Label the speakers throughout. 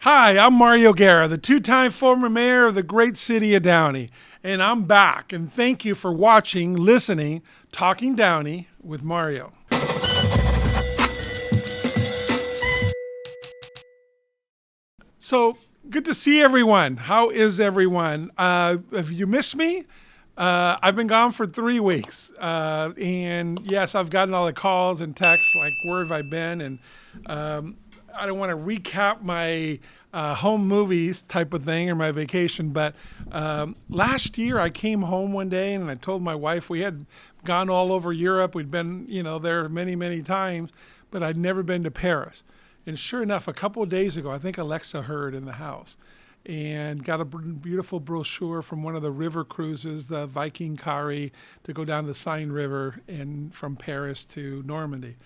Speaker 1: Hi, I'm Mario Guerra, the two-time former mayor of the great city of Downey, and I'm back. And thank you for watching, listening, Talking Downey with Mario. So good to see everyone. How is everyone? Have you missed me? I've been gone for 3 weeks, and yes, I've gotten all the calls and texts like, "Where have I been?" And I don't want to recap my home movies type of thing or my vacation, but last year I came home one day and I told my wife we had gone all over Europe. We'd been, there many, many times, but I'd never been to Paris. And sure enough, a couple of days ago, I think Alexa heard in the house and got a beautiful brochure from one of the river cruises, the Viking Kari, to go down the Seine River and from Paris to Normandy.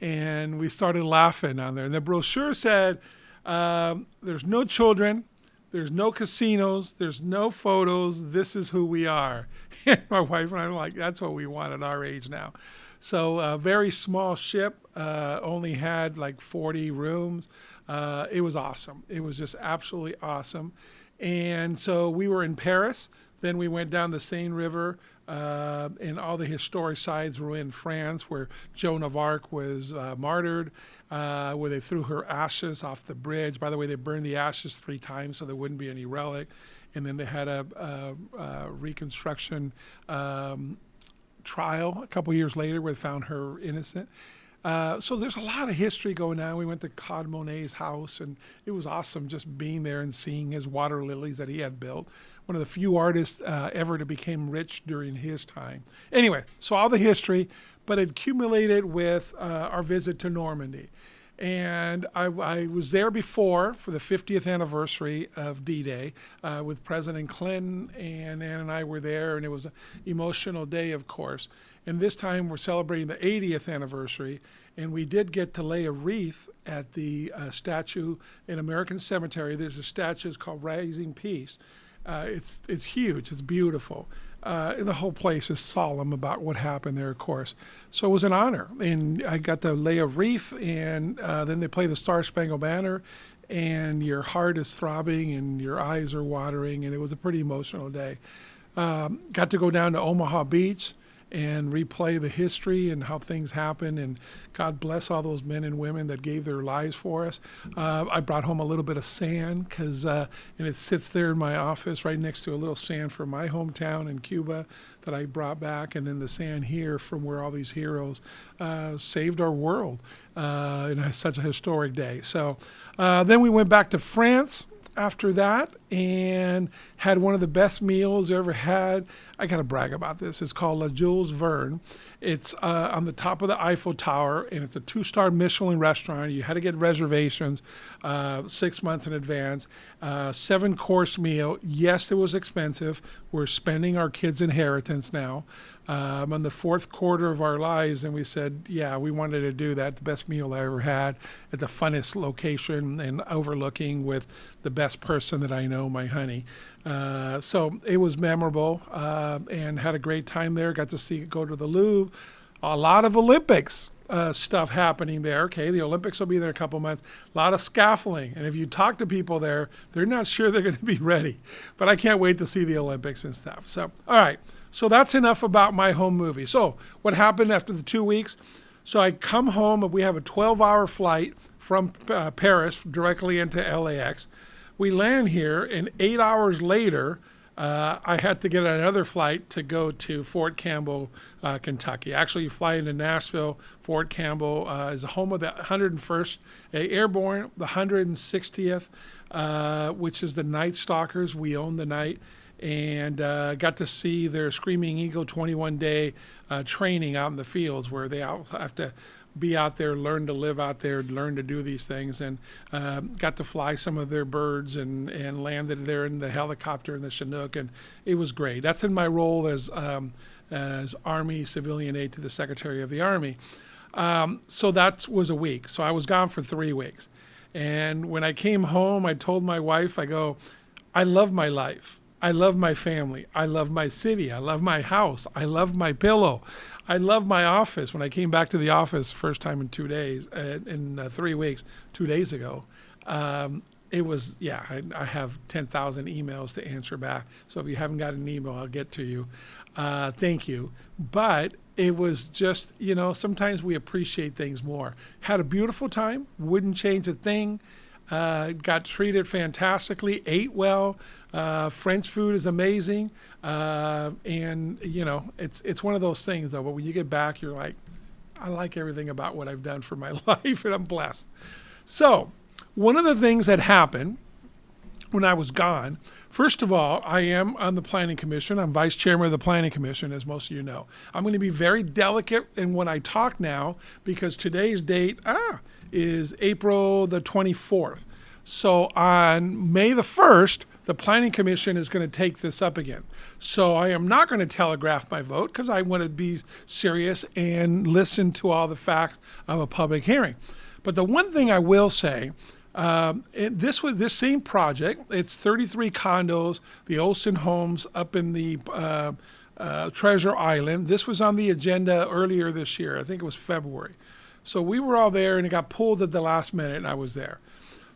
Speaker 1: And we started laughing on there. And the brochure said, there's no children, there's no casinos, there's no photos, this is who we are. And my wife and I were like, that's what we want at our age now. So a very small ship, only had like 40 rooms. It was awesome. It was just absolutely awesome. And so we were in Paris. Then we went down the Seine River, and all the historic sites were in France, where Joan of Arc was martyred, where they threw her ashes off the bridge. By the way, they burned the ashes 3 times so there wouldn't be any relic. And then they had a reconstruction trial a couple years later where they found her innocent. So there's a lot of history going on. We went to Claude Monet's house, and it was awesome just being there and seeing his water lilies that he had built. One of the few artists ever to become rich during his time. Anyway, so all the history, but it accumulated with our visit to Normandy. And I was there before for the 50th anniversary of D-Day with President Clinton, and Ann and I were there, and it was an emotional day, of course. And this time we're celebrating the 80th anniversary, and we did get to lay a wreath at the statue in American Cemetery. There's a statue called Rising Peace. It's huge. It's beautiful. The whole place is solemn about what happened there, of course. So it was an honor. And I got to lay a wreath, and then they play the Star-Spangled Banner, and your heart is throbbing and your eyes are watering, and it was a pretty emotional day. Got to go down to Omaha Beach and replay the history and how things happened, and God bless all those men and women that gave their lives for us. I brought home a little bit of sand, and it sits there in my office right next to a little sand from my hometown in Cuba that I brought back, and then the sand here from where all these heroes saved our world in such a historic day. So then we went back to France after that and had one of the best meals I ever had. I got to brag about this. It's called La Jules Verne. It's on the top of the Eiffel Tower, and it's a 2-star Michelin restaurant. You had to get reservations 6 months in advance. 7-course meal. Yes, it was expensive. We're spending our kids' inheritance now. On the 4th quarter of our lives, and we said, yeah, we wanted to do that. The best meal I ever had at the funnest location and overlooking with the best person that I know, my honey. So it was memorable and had a great time there. Got to go to the Louvre. A lot of Olympics stuff happening there. Okay, the Olympics will be there in a couple months. A lot of scaffolding. And if you talk to people there, they're not sure they're going to be ready. But I can't wait to see the Olympics and stuff. So, all right. So that's enough about my home movie. So what happened after the 2 weeks? So I come home, and we have a 12-hour flight from Paris directly into LAX. We land here, and 8 hours later, I had to get another flight to go to Fort Campbell, Kentucky. Actually, you fly into Nashville. Fort Campbell is the home of the 101st Airborne, the 160th, which is the Night Stalkers. We own the night. And got to see their Screaming Eagle 21-day training out in the fields, where they have to be out there, learn to live out there, learn to do these things, and got to fly some of their birds and landed there in the helicopter in the Chinook, and it was great. That's in my role as Army civilian aide to the Secretary of the Army. So that was a week. So I was gone for 3 weeks. And when I came home, I told my wife, I go, I love my life. I love my family. I love my city. I love my house. I love my pillow. I love my office. When I came back to the office first time in 2 days, in 3 weeks, 2 days ago, it was, yeah, I have 10,000 emails to answer back. So if you haven't got an email, I'll get to you. Thank you. But it was just, sometimes we appreciate things more. Had a beautiful time, wouldn't change a thing. Got treated fantastically, ate well. French food is amazing. And, it's one of those things, though, but when you get back, you're like, I like everything about what I've done for my life, and I'm blessed. So, one of the things that happened when I was gone, first of all, I am on the Planning Commission. I'm vice chairman of the Planning Commission, as most of you know. I'm going to be very delicate in when I talk now, because today's date is April the 24th. So on May the 1st, the Planning Commission is going to take this up again. So I am not going to telegraph my vote, because I want to be serious and listen to all the facts of a public hearing. But the one thing I will say, this same project. It's 33 condos, the Olsen homes up in the Treasure Island. This was on the agenda earlier this year. I think it was February. So we were all there, and it got pulled at the last minute, and I was there.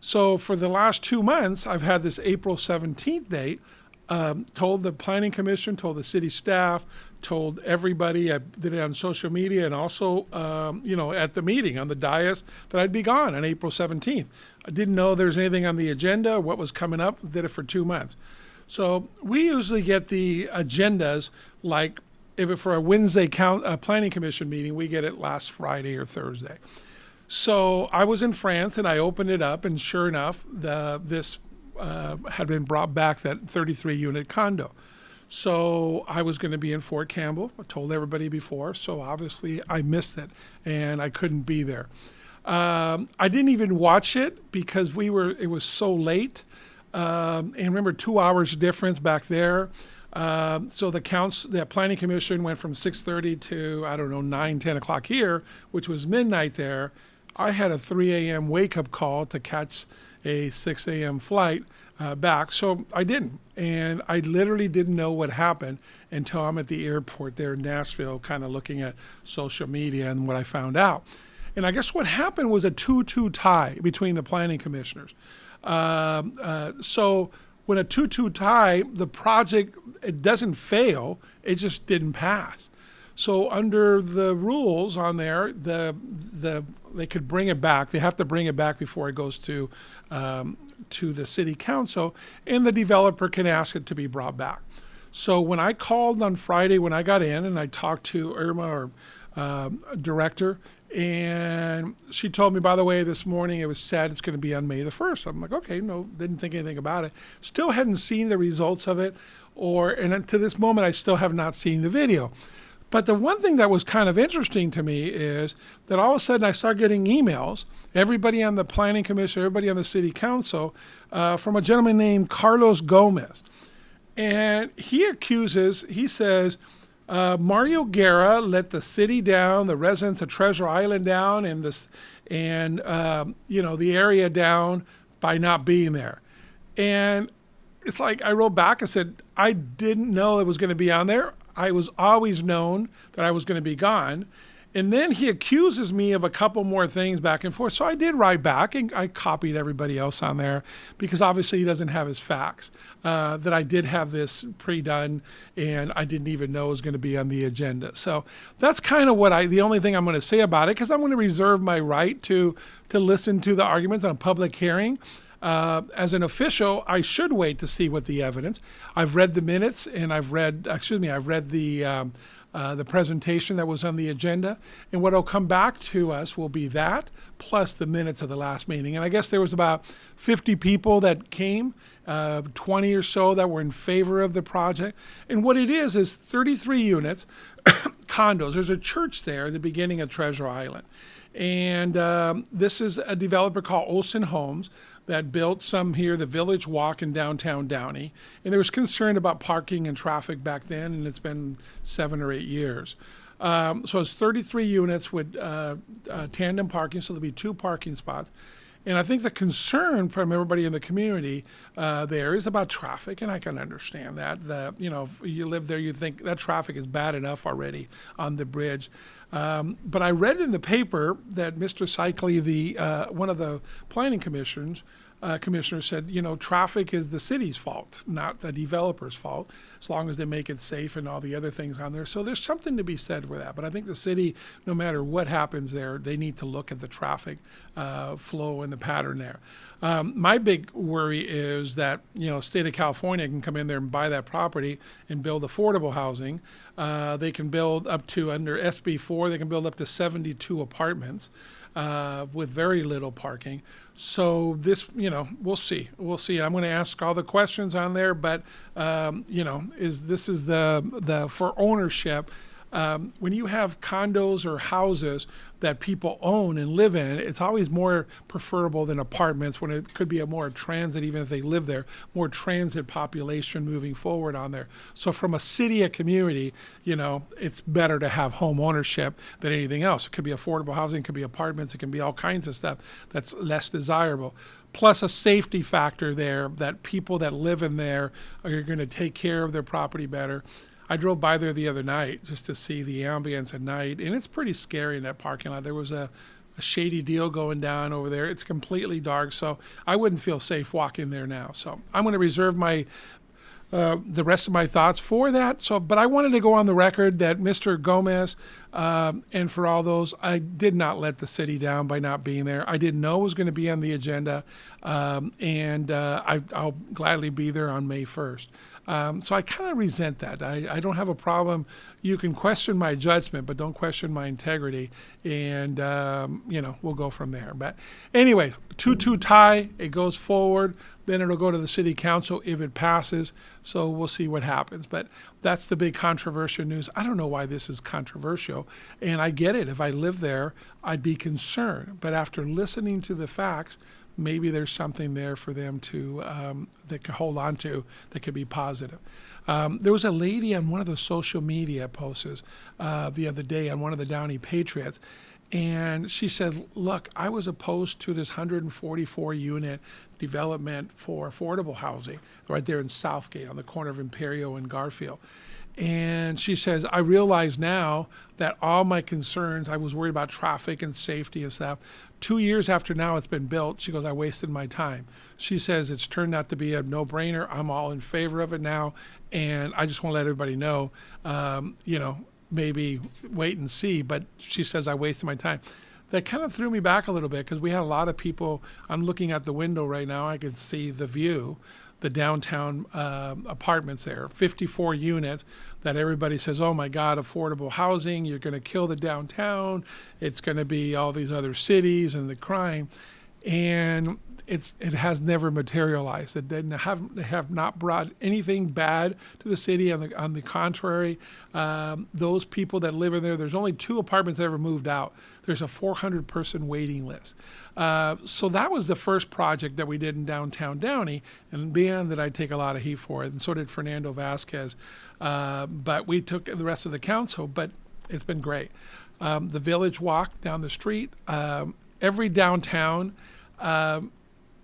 Speaker 1: So for the last 2 months, I've had this April 17th date. Told the Planning Commission, told the city staff, told everybody. I did it on social media, and also, at the meeting on the dais, that I'd be gone on April 17th. I didn't know there was anything on the agenda, what was coming up. Did it for 2 months. So we usually get the agendas, like if it for a Wednesday Planning Commission meeting, we get it last Friday or Thursday. So I was in France, and I opened it up, and sure enough, this had been brought back, that 33-unit condo. So I was going to be in Fort Campbell. I told everybody before, so obviously I missed it, and I couldn't be there. I didn't even watch it because it was so late. And remember, 2 hours difference back there. So the Planning Commission went from 6:30 to, 9, 10 o'clock here, which was midnight there. I had a 3 a.m. wake-up call to catch a 6 a.m. flight back, so I didn't. And I literally didn't know what happened until I'm at the airport there in Nashville, kind of looking at social media and what I found out. And I guess what happened was a 2-2 tie between the planning commissioners. So when a 2-2 tie, the project, it doesn't fail, it just didn't pass. So under the rules on there, they could bring it back. They have to bring it back before it goes to the city council, and the developer can ask it to be brought back. So when I called on Friday, when I got in, and I talked to Irma, our director, and she told me, by the way, this morning it was said it's going to be on May the 1st. I'm like, okay, no, didn't think anything about it. Still hadn't seen the results of it, and to this moment, I still have not seen the video. But the one thing that was kind of interesting to me is that all of a sudden I start getting emails, everybody on the Planning Commission, everybody on the City Council, from a gentleman named Carlos Gomez. And he says, Mario Guerra let the city down, the residents of Treasure Island down, and the area down by not being there. And it's like I wrote back and said, I didn't know it was going to be on there. I was always known that I was going to be gone. And then he accuses me of a couple more things back and forth. So I did write back, and I copied everybody else on there, because obviously he doesn't have his facts, that I did have this pre-done, and I didn't even know it was going to be on the agenda. So that's kind of the only thing I'm going to say about it, because I'm going to reserve my right to listen to the arguments on a public hearing. As an official, I should wait to see what the evidence. I've read the minutes, and I've read the presentation that was on the agenda, and what will come back to us will be that plus the minutes of the last meeting. And I guess there was about 50 people that came, 20 or so that were in favor of the project. And what it is 33 units, condos. There's a church there at the beginning of Treasure Island. And this is a developer called Olsen Homes that built some here, the Village Walk in downtown Downey. And there was concern about parking and traffic back then, and it's been 7 or 8 years. So it's 33 units with tandem parking, so there'll be 2 parking spots. And I think the concern from everybody in the community there is about traffic, and I can understand that. If you live there, you think that traffic is bad enough already on the bridge. But I read in the paper that Mr. Cycli, one of the planning commissioners, commissioner said, traffic is the city's fault, not the developer's fault, as long as they make it safe and all the other things on there. So there's something to be said for that. But I think the city, no matter what happens there, they need to look at the traffic flow and the pattern there. My big worry is that, state of California can come in there and buy that property and build affordable housing. They can build up to, under SB4, they can build up to 72 apartments with very little parking. So this, we'll see. We'll see. I'm going to ask all the questions on there, but, this is the for ownership. When you have condos or houses that people own and live in, it's always more preferable than apartments when it could be a more transit, even if they live there, more transit population moving forward on there. So from a city, a community, it's better to have home ownership than anything else. It could be affordable housing, it could be apartments, it can be all kinds of stuff that's less desirable. Plus a safety factor there that people that live in there are going to take care of their property better. I drove by there the other night just to see the ambience at night, and it's pretty scary in that parking lot. There was a shady deal going down over there. It's completely dark, so I wouldn't feel safe walking there now. So I'm going to reserve the rest of my thoughts for that. But I wanted to go on the record that Mr. Gomez, and for all those, I did not let the city down by not being there. I didn't know it was going to be on the agenda, and I'll gladly be there on May 1st. So I kind of resent that. I don't have a problem. You can question my judgment, but don't question my integrity. And, we'll go from there. But anyway, 2-2 tie. It goes forward. Then it'll go to the city council if it passes. So we'll see what happens. But that's the big controversial news. I don't know why this is controversial. And I get it. If I lived there, I'd be concerned. But after listening to the facts, maybe there's something there for them to that could hold on to that could be positive. There was a lady on one of the social media posts the other day on one of the Downey Patriots, and she said, look, I was opposed to this 144 unit development for affordable housing right there in Southgate on the corner of Imperial and Garfield. And she says, I realize now that all my concerns, I was worried about traffic and safety and stuff. 2 years after now it's been built, she goes, I wasted my time. She says it's turned out to be a no-brainer. I'm all in favor of it now. And I just want to let everybody know, maybe wait and see. But she says I wasted my time. That kind of threw me back a little bit because we had a lot of people. I'm looking at the window right now. I could see the view, the downtown apartments there, 54 units that everybody says, oh my God, affordable housing, you're going to kill the downtown. It's going to be all these other cities and the crime. And it has never materialized. It didn't have not brought anything bad to the city. On the contrary, those people that live in there, there's only 2 apartments that ever moved out. There's a 400-person waiting list. So that was the first project that we did in downtown Downey, and beyond that, I take a lot of heat for it, and so did Fernando Vasquez. But we took the rest of the council, but it's been great. The Village Walk down the street, every downtown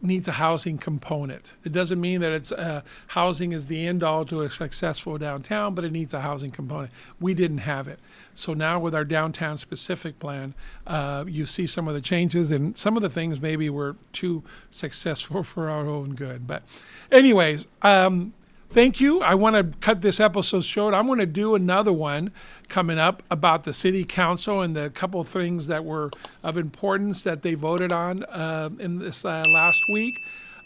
Speaker 1: needs a housing component. It doesn't mean that it's housing is the end all to a successful downtown, but it needs a housing component. We didn't have it. So now with our downtown specific plan, you see some of the changes, and some of the things maybe were too successful for our own good. But anyways, thank you. I want to cut this episode short. I'm going to do another one coming up about the city council and the couple of things that were of importance that they voted on in this last week.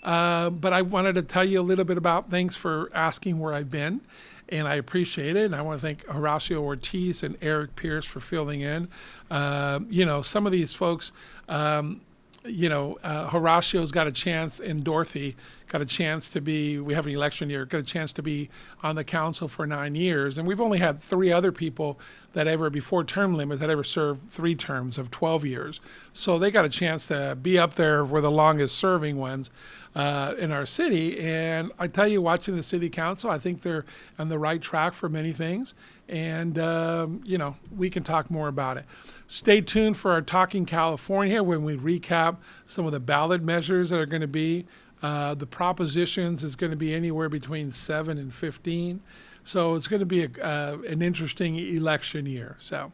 Speaker 1: But I wanted to tell you a little bit about, thanks for asking where I've been, and I appreciate it. And I want to thank Horacio Ortiz and Eric Pierce for filling in. Some of these folks, Horacio's got a chance, and Dorothy got a chance to be, we have an election year, got a chance to be on the council for 9 years. And we've only had 3 other people that ever, before term limits, that ever served 3 terms of 12 years. So they got a chance to be up there for the longest serving ones in our city. And I tell you, watching the city council, I think they're on the right track for many things. And, we can talk more about it. Stay tuned for our Talking California when we recap some of the ballot measures that are going to be. The propositions is going to be anywhere between 7 and 15. So it's going to be an interesting election year. So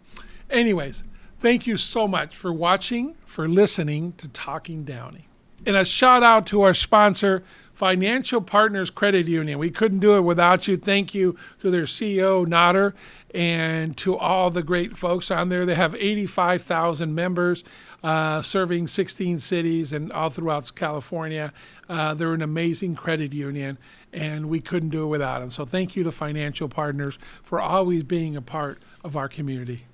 Speaker 1: anyways, thank you so much for watching, for listening to Talking Downey. And a shout out to our sponsor, Financial Partners Credit Union. We couldn't do it without you. Thank you to their CEO, Notter, and to all the great folks on there. They have 85,000 members serving 16 cities and all throughout California. They're an amazing credit union, and we couldn't do it without them. So thank you to Financial Partners for always being a part of our community.